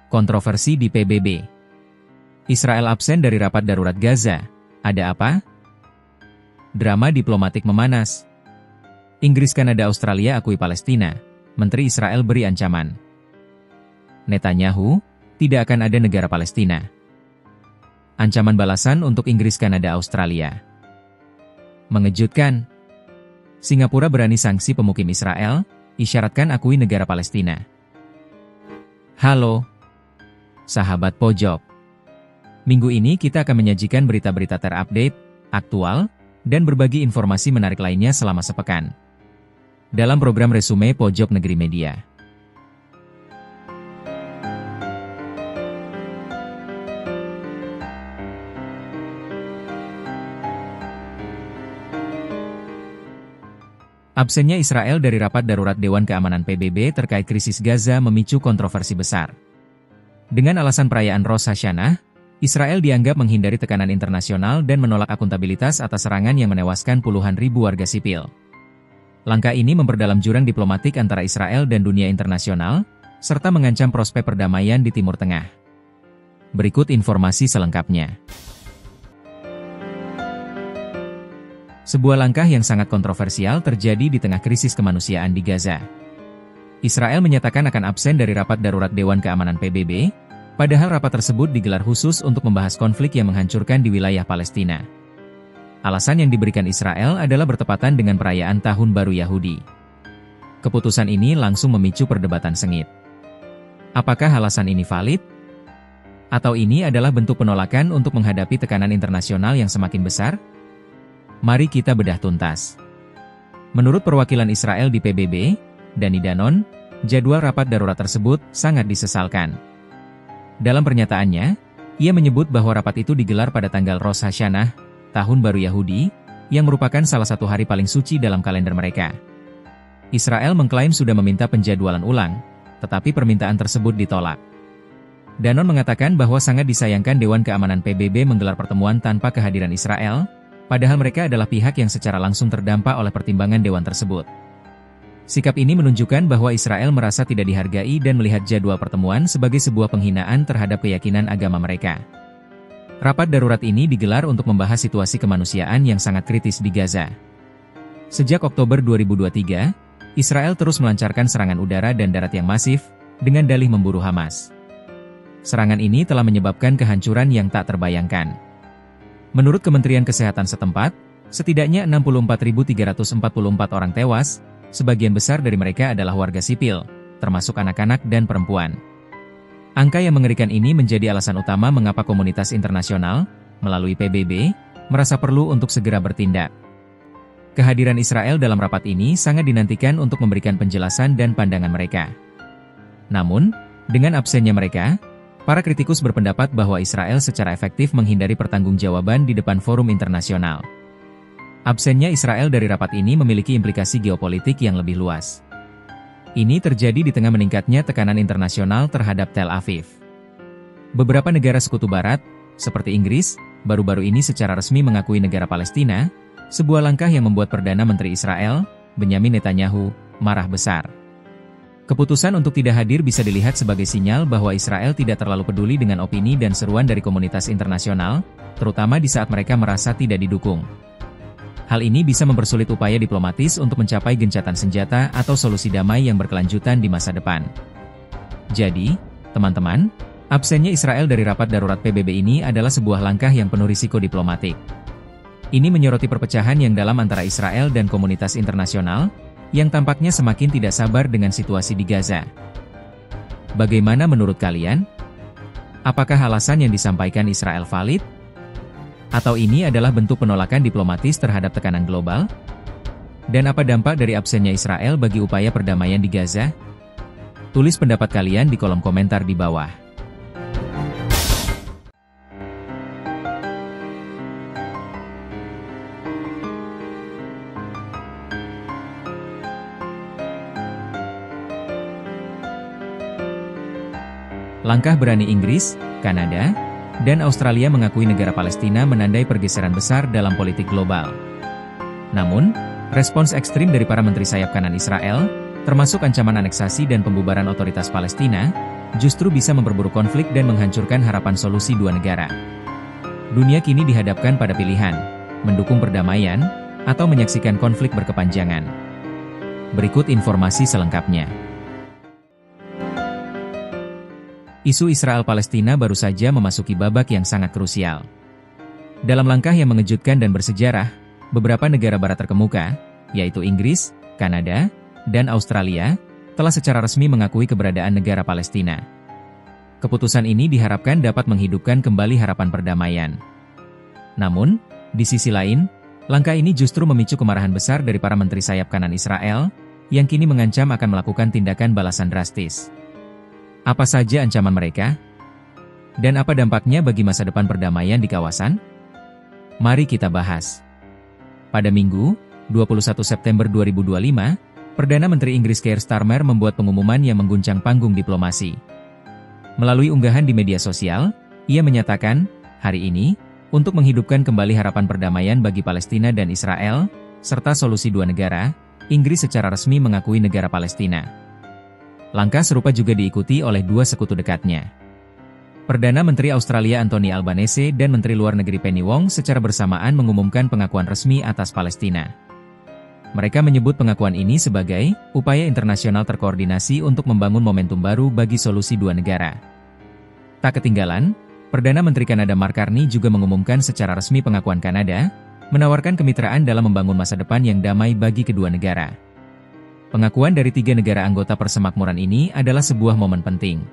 Kontroversi di PBB. Israel absen dari rapat darurat Gaza. Ada apa? Drama diplomatik memanas. Inggris, Kanada, Australia akui Palestina. Menteri Israel beri ancaman. Netanyahu, tidak akan ada negara Palestina. Ancaman balasan untuk Inggris, Kanada, Australia. Mengejutkan. Singapura berani sanksi pemukim Israel, isyaratkan akui negara Palestina. Halo, sahabat pojok. Minggu ini kita akan menyajikan berita-berita terupdate, aktual, dan berbagi informasi menarik lainnya selama sepekan. Dalam program Resume Pojok Negeri Media. Absennya Israel dari rapat darurat Dewan Keamanan PBB terkait krisis Gaza memicu kontroversi besar. Dengan alasan perayaan Rosh Hashanah, Israel dianggap menghindari tekanan internasional dan menolak akuntabilitas atas serangan yang menewaskan puluhan ribu warga sipil. Langkah ini memperdalam jurang diplomatik antara Israel dan dunia internasional, serta mengancam prospek perdamaian di Timur Tengah. Berikut informasi selengkapnya. Sebuah langkah yang sangat kontroversial terjadi di tengah krisis kemanusiaan di Gaza. Israel menyatakan akan absen dari rapat darurat Dewan Keamanan PBB, padahal rapat tersebut digelar khusus untuk membahas konflik yang menghancurkan di wilayah Palestina. Alasan yang diberikan Israel adalah bertepatan dengan perayaan Tahun Baru Yahudi. Keputusan ini langsung memicu perdebatan sengit. Apakah alasan ini valid? Atau ini adalah bentuk penolakan untuk menghadapi tekanan internasional yang semakin besar? Mari kita bedah tuntas. Menurut perwakilan Israel di PBB, Dani Danon, jadwal rapat darurat tersebut sangat disesalkan. Dalam pernyataannya, ia menyebut bahwa rapat itu digelar pada tanggal Rosh Hashanah, Tahun Baru Yahudi, yang merupakan salah satu hari paling suci dalam kalender mereka. Israel mengklaim sudah meminta penjadwalan ulang, tetapi permintaan tersebut ditolak. Danon mengatakan bahwa sangat disayangkan Dewan Keamanan PBB menggelar pertemuan tanpa kehadiran Israel, padahal mereka adalah pihak yang secara langsung terdampak oleh pertimbangan dewan tersebut. Sikap ini menunjukkan bahwa Israel merasa tidak dihargai dan melihat jadwal pertemuan sebagai sebuah penghinaan terhadap keyakinan agama mereka. Rapat darurat ini digelar untuk membahas situasi kemanusiaan yang sangat kritis di Gaza. Sejak Oktober 2023, Israel terus melancarkan serangan udara dan darat yang masif, dengan dalih memburu Hamas. Serangan ini telah menyebabkan kehancuran yang tak terbayangkan. Menurut Kementerian Kesehatan setempat, setidaknya 64.344 orang tewas, sebagian besar dari mereka adalah warga sipil, termasuk anak-anak dan perempuan. Angka yang mengerikan ini menjadi alasan utama mengapa komunitas internasional, melalui PBB, merasa perlu untuk segera bertindak. Kehadiran Israel dalam rapat ini sangat dinantikan untuk memberikan penjelasan dan pandangan mereka. Namun, dengan absennya mereka, para kritikus berpendapat bahwa Israel secara efektif menghindari pertanggungjawaban di depan forum internasional. Absennya Israel dari rapat ini memiliki implikasi geopolitik yang lebih luas. Ini terjadi di tengah meningkatnya tekanan internasional terhadap Tel Aviv. Beberapa negara sekutu barat, seperti Inggris, baru-baru ini secara resmi mengakui negara Palestina, sebuah langkah yang membuat Perdana Menteri Israel, Benyamin Netanyahu, marah besar. Keputusan untuk tidak hadir bisa dilihat sebagai sinyal bahwa Israel tidak terlalu peduli dengan opini dan seruan dari komunitas internasional, terutama di saat mereka merasa tidak didukung. Hal ini bisa mempersulit upaya diplomatis untuk mencapai gencatan senjata atau solusi damai yang berkelanjutan di masa depan. Jadi, teman-teman, absennya Israel dari rapat darurat PBB ini adalah sebuah langkah yang penuh risiko diplomatik. Ini menyoroti perpecahan yang dalam antara Israel dan komunitas internasional, yang tampaknya semakin tidak sabar dengan situasi di Gaza. Bagaimana menurut kalian? Apakah alasan yang disampaikan Israel valid? Atau ini adalah bentuk penolakan diplomatis terhadap tekanan global? Dan apa dampak dari absennya Israel bagi upaya perdamaian di Gaza? Tulis pendapat kalian di kolom komentar di bawah. Langkah berani Inggris, Kanada, dan Australia mengakui negara Palestina menandai pergeseran besar dalam politik global. Namun, respons ekstrim dari para menteri sayap kanan Israel, termasuk ancaman aneksasi dan pembubaran otoritas Palestina, justru bisa memperburuk konflik dan menghancurkan harapan solusi dua negara. Dunia kini dihadapkan pada pilihan, mendukung perdamaian, atau menyaksikan konflik berkepanjangan. Berikut informasi selengkapnya. Isu Israel-Palestina baru saja memasuki babak yang sangat krusial. Dalam langkah yang mengejutkan dan bersejarah, beberapa negara barat terkemuka, yaitu Inggris, Kanada, dan Australia, telah secara resmi mengakui keberadaan negara Palestina. Keputusan ini diharapkan dapat menghidupkan kembali harapan perdamaian. Namun, di sisi lain, langkah ini justru memicu kemarahan besar dari para menteri sayap kanan Israel, yang kini mengancam akan melakukan tindakan balasan drastis. Apa saja ancaman mereka? Dan apa dampaknya bagi masa depan perdamaian di kawasan? Mari kita bahas. Pada Minggu, 21 September 2025, Perdana Menteri Inggris Keir Starmer membuat pengumuman yang mengguncang panggung diplomasi. Melalui unggahan di media sosial, ia menyatakan, hari ini, untuk menghidupkan kembali harapan perdamaian bagi Palestina dan Israel, serta solusi dua negara, Inggris secara resmi mengakui negara Palestina. Langkah serupa juga diikuti oleh dua sekutu dekatnya. Perdana Menteri Australia Anthony Albanese dan Menteri Luar Negeri Penny Wong secara bersamaan mengumumkan pengakuan resmi atas Palestina. Mereka menyebut pengakuan ini sebagai upaya internasional terkoordinasi untuk membangun momentum baru bagi solusi dua negara. Tak ketinggalan, Perdana Menteri Kanada Mark Carney juga mengumumkan secara resmi pengakuan Kanada, menawarkan kemitraan dalam membangun masa depan yang damai bagi kedua negara. Pengakuan dari tiga negara anggota Persemakmuran ini adalah sebuah momen penting.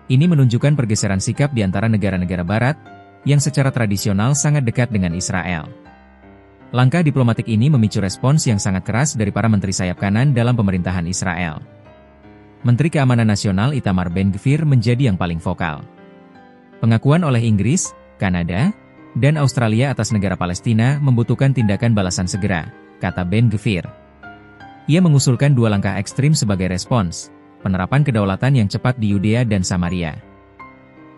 Ini menunjukkan pergeseran sikap di antara negara-negara Barat, yang secara tradisional sangat dekat dengan Israel. Langkah diplomatik ini memicu respons yang sangat keras dari para menteri sayap kanan dalam pemerintahan Israel. Menteri Keamanan Nasional Itamar Ben-Gvir menjadi yang paling vokal. Pengakuan oleh Inggris, Kanada, dan Australia atas negara Palestina membutuhkan tindakan balasan segera, kata Ben-Gvir. Ia mengusulkan dua langkah ekstrim sebagai respons, penerapan kedaulatan yang cepat di Yudea dan Samaria.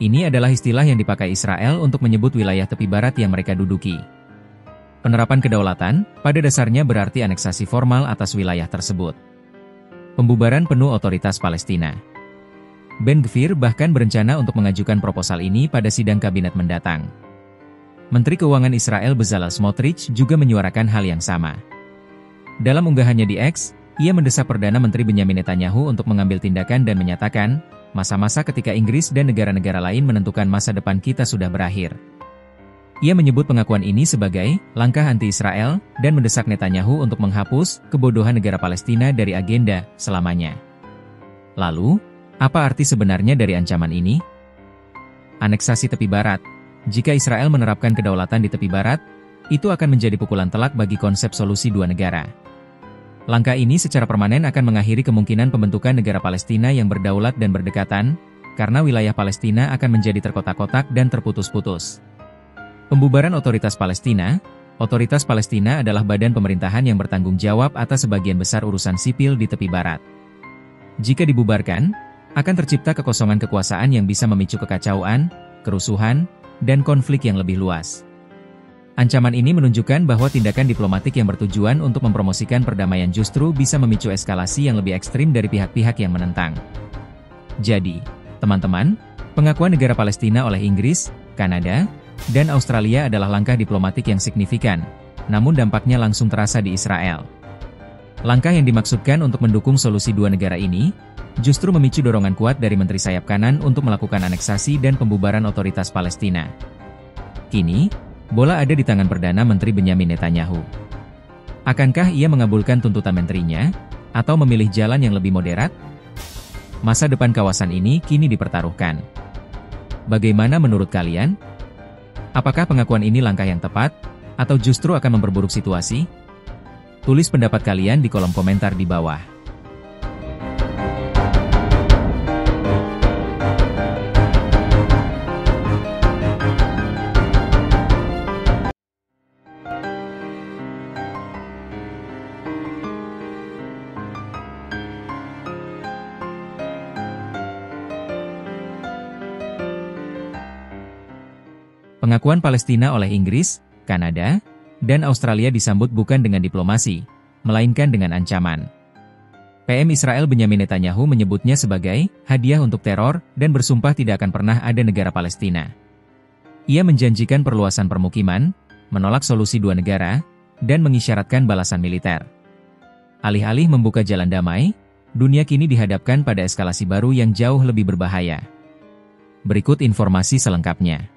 Ini adalah istilah yang dipakai Israel untuk menyebut wilayah tepi barat yang mereka duduki. Penerapan kedaulatan, pada dasarnya berarti aneksasi formal atas wilayah tersebut. Pembubaran penuh otoritas Palestina. Ben-Gvir bahkan berencana untuk mengajukan proposal ini pada sidang kabinet mendatang. Menteri Keuangan Israel Bezalel Smotrich juga menyuarakan hal yang sama. Dalam unggahannya di X, ia mendesak Perdana Menteri Benyamin Netanyahu untuk mengambil tindakan dan menyatakan, masa-masa ketika Inggris dan negara-negara lain menentukan masa depan kita sudah berakhir. Ia menyebut pengakuan ini sebagai langkah anti-Israel dan mendesak Netanyahu untuk menghapus kebodohan negara Palestina dari agenda selamanya. Lalu, apa arti sebenarnya dari ancaman ini? Aneksasi tepi barat. Jika Israel menerapkan kedaulatan di tepi barat, itu akan menjadi pukulan telak bagi konsep solusi dua negara. Langkah ini secara permanen akan mengakhiri kemungkinan pembentukan negara Palestina yang berdaulat dan berdekatan, karena wilayah Palestina akan menjadi terkotak-kotak dan terputus-putus. Pembubaran Otoritas Palestina adalah badan pemerintahan yang bertanggung jawab atas sebagian besar urusan sipil di tepi barat. Jika dibubarkan, akan tercipta kekosongan kekuasaan yang bisa memicu kekacauan, kerusuhan, dan konflik yang lebih luas. Ancaman ini menunjukkan bahwa tindakan diplomatik yang bertujuan untuk mempromosikan perdamaian justru bisa memicu eskalasi yang lebih ekstrim dari pihak-pihak yang menentang. Jadi, teman-teman, pengakuan negara Palestina oleh Inggris, Kanada, dan Australia adalah langkah diplomatik yang signifikan, namun dampaknya langsung terasa di Israel. Langkah yang dimaksudkan untuk mendukung solusi dua negara ini, justru memicu dorongan kuat dari menteri sayap kanan untuk melakukan aneksasi dan pembubaran otoritas Palestina. Kini, bola ada di tangan Perdana Menteri Benyamin Netanyahu. Akankah ia mengabulkan tuntutan menterinya, atau memilih jalan yang lebih moderat? Masa depan kawasan ini kini dipertaruhkan. Bagaimana menurut kalian? Apakah pengakuan ini langkah yang tepat, atau justru akan memperburuk situasi? Tulis pendapat kalian di kolom komentar di bawah. Pengakuan Palestina oleh Inggris, Kanada, dan Australia disambut bukan dengan diplomasi, melainkan dengan ancaman. PM Israel Benyamin Netanyahu menyebutnya sebagai hadiah untuk teror dan bersumpah tidak akan pernah ada negara Palestina. Ia menjanjikan perluasan permukiman, menolak solusi dua negara, dan mengisyaratkan balasan militer. Alih-alih membuka jalan damai, dunia kini dihadapkan pada eskalasi baru yang jauh lebih berbahaya. Berikut informasi selengkapnya.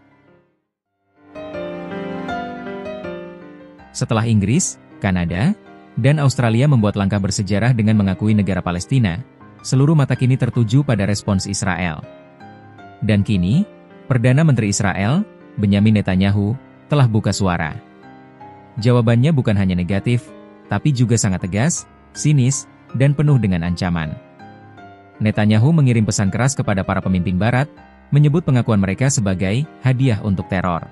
Setelah Inggris, Kanada, dan Australia membuat langkah bersejarah dengan mengakui negara Palestina, seluruh mata kini tertuju pada respons Israel. Dan kini, Perdana Menteri Israel, Benyamin Netanyahu, telah buka suara. Jawabannya bukan hanya negatif, tapi juga sangat tegas, sinis, dan penuh dengan ancaman. Netanyahu mengirim pesan keras kepada para pemimpin Barat, menyebut pengakuan mereka sebagai hadiah untuk teror.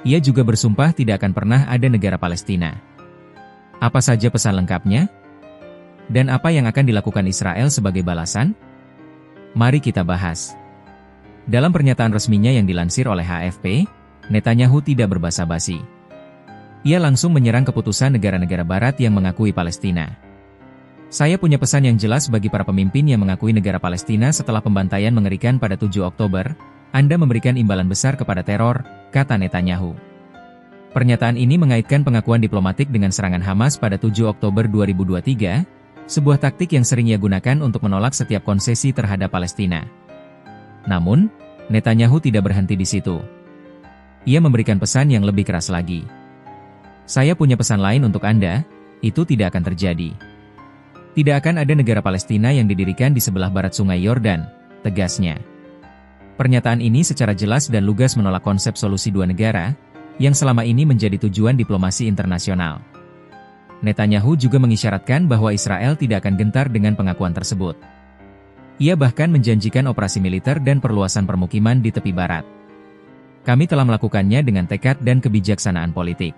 Ia juga bersumpah tidak akan pernah ada negara Palestina. Apa saja pesan lengkapnya? Dan apa yang akan dilakukan Israel sebagai balasan? Mari kita bahas. Dalam pernyataan resminya yang dilansir oleh AFP, Netanyahu tidak berbasa-basi. Ia langsung menyerang keputusan negara-negara Barat yang mengakui Palestina. Saya punya pesan yang jelas bagi para pemimpin yang mengakui negara Palestina setelah pembantaian mengerikan pada 7 Oktober, Anda memberikan imbalan besar kepada teror, kata Netanyahu. Pernyataan ini mengaitkan pengakuan diplomatik dengan serangan Hamas pada 7 Oktober 2023, sebuah taktik yang sering ia gunakan untuk menolak setiap konsesi terhadap Palestina. Namun, Netanyahu tidak berhenti di situ. Ia memberikan pesan yang lebih keras lagi. Saya punya pesan lain untuk Anda, itu tidak akan terjadi. Tidak akan ada negara Palestina yang didirikan di sebelah barat Sungai Yordan, tegasnya. Pernyataan ini secara jelas dan lugas menolak konsep solusi dua negara, yang selama ini menjadi tujuan diplomasi internasional. Netanyahu juga mengisyaratkan bahwa Israel tidak akan gentar dengan pengakuan tersebut. Ia bahkan menjanjikan operasi militer dan perluasan permukiman di tepi barat. Kami telah melakukannya dengan tekad dan kebijaksanaan politik.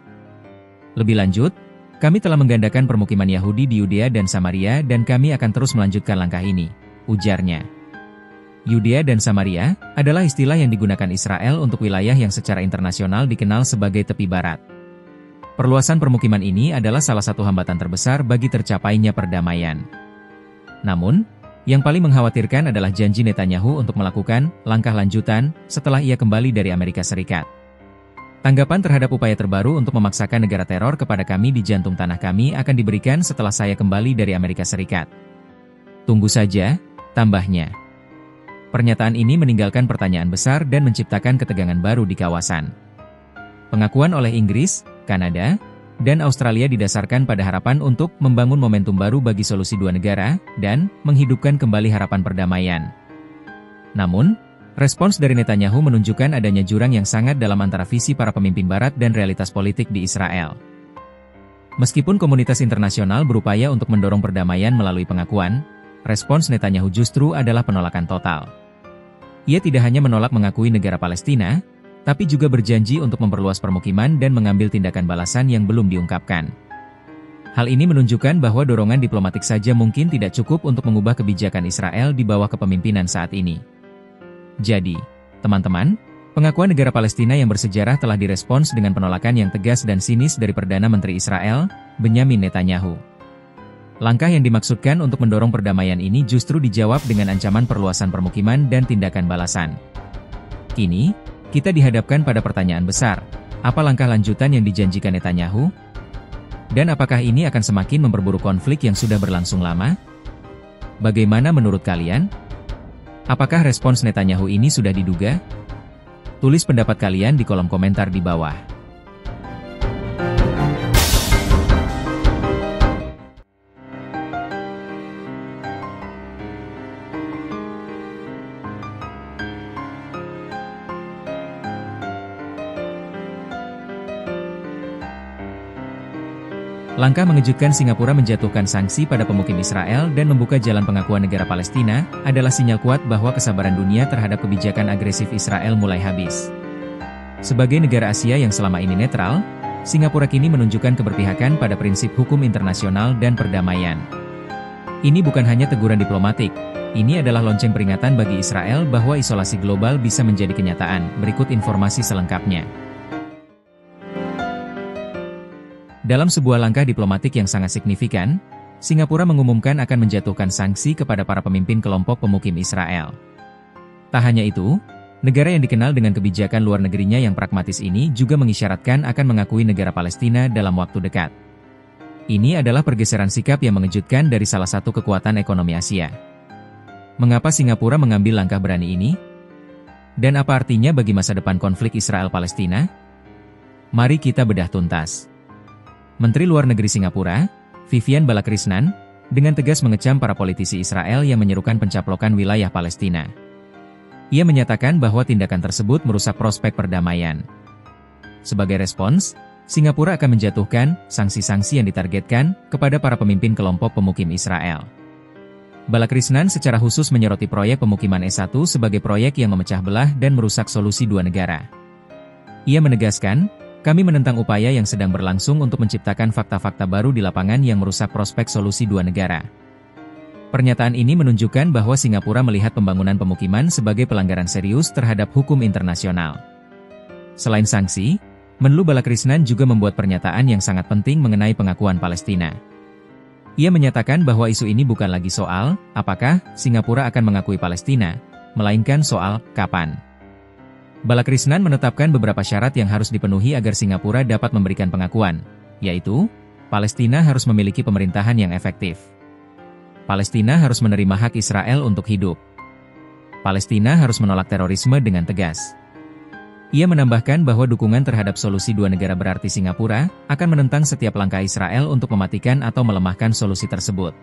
Lebih lanjut, kami telah menggandakan permukiman Yahudi di Yudea dan Samaria dan kami akan terus melanjutkan langkah ini, ujarnya. Yudea dan Samaria adalah istilah yang digunakan Israel untuk wilayah yang secara internasional dikenal sebagai tepi barat. Perluasan permukiman ini adalah salah satu hambatan terbesar bagi tercapainya perdamaian. Namun, yang paling mengkhawatirkan adalah janji Netanyahu untuk melakukan langkah lanjutan setelah ia kembali dari Amerika Serikat. Tanggapan terhadap upaya terbaru untuk memaksakan negara teror kepada kami di jantung tanah kami akan diberikan setelah saya kembali dari Amerika Serikat. Tunggu saja, tambahnya. Pernyataan ini meninggalkan pertanyaan besar dan menciptakan ketegangan baru di kawasan. Pengakuan oleh Inggris, Kanada, dan Australia didasarkan pada harapan untuk membangun momentum baru bagi solusi dua negara dan menghidupkan kembali harapan perdamaian. Namun, respons dari Netanyahu menunjukkan adanya jurang yang sangat dalam antara visi para pemimpin Barat dan realitas politik di Israel. Meskipun komunitas internasional berupaya untuk mendorong perdamaian melalui pengakuan, respons Netanyahu justru adalah penolakan total. Ia tidak hanya menolak mengakui negara Palestina, tapi juga berjanji untuk memperluas permukiman dan mengambil tindakan balasan yang belum diungkapkan. Hal ini menunjukkan bahwa dorongan diplomatik saja mungkin tidak cukup untuk mengubah kebijakan Israel di bawah kepemimpinan saat ini. Jadi, teman-teman, pengakuan negara Palestina yang bersejarah telah direspons dengan penolakan yang tegas dan sinis dari Perdana Menteri Israel, Benyamin Netanyahu. Langkah yang dimaksudkan untuk mendorong perdamaian ini justru dijawab dengan ancaman perluasan permukiman dan tindakan balasan. Kini, kita dihadapkan pada pertanyaan besar, apa langkah lanjutan yang dijanjikan Netanyahu? Dan apakah ini akan semakin memperburuk konflik yang sudah berlangsung lama? Bagaimana menurut kalian? Apakah respons Netanyahu ini sudah diduga? Tulis pendapat kalian di kolom komentar di bawah. Langkah mengejutkan Singapura menjatuhkan sanksi pada pemukim Israel dan membuka jalan pengakuan negara Palestina adalah sinyal kuat bahwa kesabaran dunia terhadap kebijakan agresif Israel mulai habis. Sebagai negara Asia yang selama ini netral, Singapura kini menunjukkan keberpihakan pada prinsip hukum internasional dan perdamaian. Ini bukan hanya teguran diplomatik, ini adalah lonceng peringatan bagi Israel bahwa isolasi global bisa menjadi kenyataan. Berikut informasi selengkapnya. Dalam sebuah langkah diplomatik yang sangat signifikan, Singapura mengumumkan akan menjatuhkan sanksi kepada para pemimpin kelompok pemukim Israel. Tak hanya itu, negara yang dikenal dengan kebijakan luar negerinya yang pragmatis ini juga mengisyaratkan akan mengakui negara Palestina dalam waktu dekat. Ini adalah pergeseran sikap yang mengejutkan dari salah satu kekuatan ekonomi Asia. Mengapa Singapura mengambil langkah berani ini? Dan apa artinya bagi masa depan konflik Israel-Palestina? Mari kita bedah tuntas. Menteri Luar Negeri Singapura, Vivian Balakrishnan, dengan tegas mengecam para politisi Israel yang menyerukan pencaplokan wilayah Palestina. Ia menyatakan bahwa tindakan tersebut merusak prospek perdamaian. Sebagai respons, Singapura akan menjatuhkan sanksi-sanksi yang ditargetkan kepada para pemimpin kelompok pemukim Israel. Balakrishnan secara khusus menyoroti proyek pemukiman S1 sebagai proyek yang memecah belah dan merusak solusi dua negara. Ia menegaskan, kami menentang upaya yang sedang berlangsung untuk menciptakan fakta-fakta baru di lapangan yang merusak prospek solusi dua negara. Pernyataan ini menunjukkan bahwa Singapura melihat pembangunan pemukiman sebagai pelanggaran serius terhadap hukum internasional. Selain sanksi, Menlu Balakrishnan juga membuat pernyataan yang sangat penting mengenai pengakuan Palestina. Ia menyatakan bahwa isu ini bukan lagi soal, apakah Singapura akan mengakui Palestina, melainkan soal, kapan. Balakrishnan menetapkan beberapa syarat yang harus dipenuhi agar Singapura dapat memberikan pengakuan, yaitu, Palestina harus memiliki pemerintahan yang efektif. Palestina harus menerima hak Israel untuk hidup. Palestina harus menolak terorisme dengan tegas. Ia menambahkan bahwa dukungan terhadap solusi dua negara berarti Singapura akan menentang setiap langkah Israel untuk mematikan atau melemahkan solusi tersebut.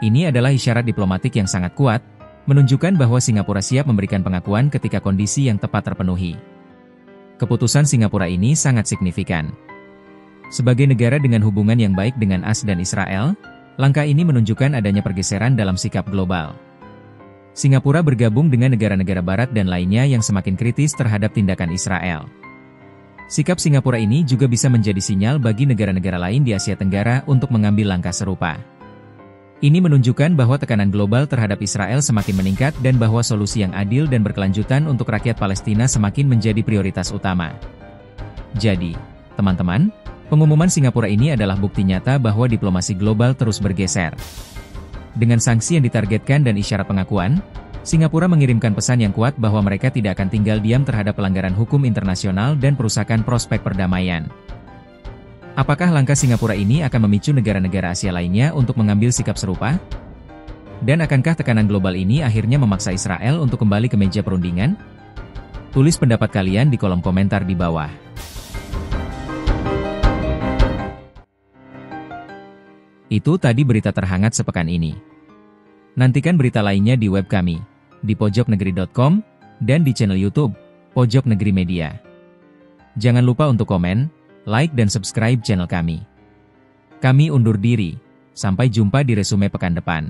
Ini adalah isyarat diplomatik yang sangat kuat, menunjukkan bahwa Singapura siap memberikan pengakuan ketika kondisi yang tepat terpenuhi. Keputusan Singapura ini sangat signifikan. Sebagai negara dengan hubungan yang baik dengan AS dan Israel, langkah ini menunjukkan adanya pergeseran dalam sikap global. Singapura bergabung dengan negara-negara barat dan lainnya yang semakin kritis terhadap tindakan Israel. Sikap Singapura ini juga bisa menjadi sinyal bagi negara-negara lain di Asia Tenggara untuk mengambil langkah serupa. Ini menunjukkan bahwa tekanan global terhadap Israel semakin meningkat dan bahwa solusi yang adil dan berkelanjutan untuk rakyat Palestina semakin menjadi prioritas utama. Jadi, teman-teman, pengumuman Singapura ini adalah bukti nyata bahwa diplomasi global terus bergeser. Dengan sanksi yang ditargetkan dan isyarat pengakuan, Singapura mengirimkan pesan yang kuat bahwa mereka tidak akan tinggal diam terhadap pelanggaran hukum internasional dan perusakan prospek perdamaian. Apakah langkah Singapura ini akan memicu negara-negara Asia lainnya untuk mengambil sikap serupa? Dan akankah tekanan global ini akhirnya memaksa Israel untuk kembali ke meja perundingan? Tulis pendapat kalian di kolom komentar di bawah. Itu tadi berita terhangat sepekan ini. Nantikan berita lainnya di web kami, di pojoknegeri.com, dan di channel YouTube, Pojok Negeri Media. Jangan lupa untuk komen, like dan subscribe channel kami. Kami undur diri, sampai jumpa di resume pekan depan.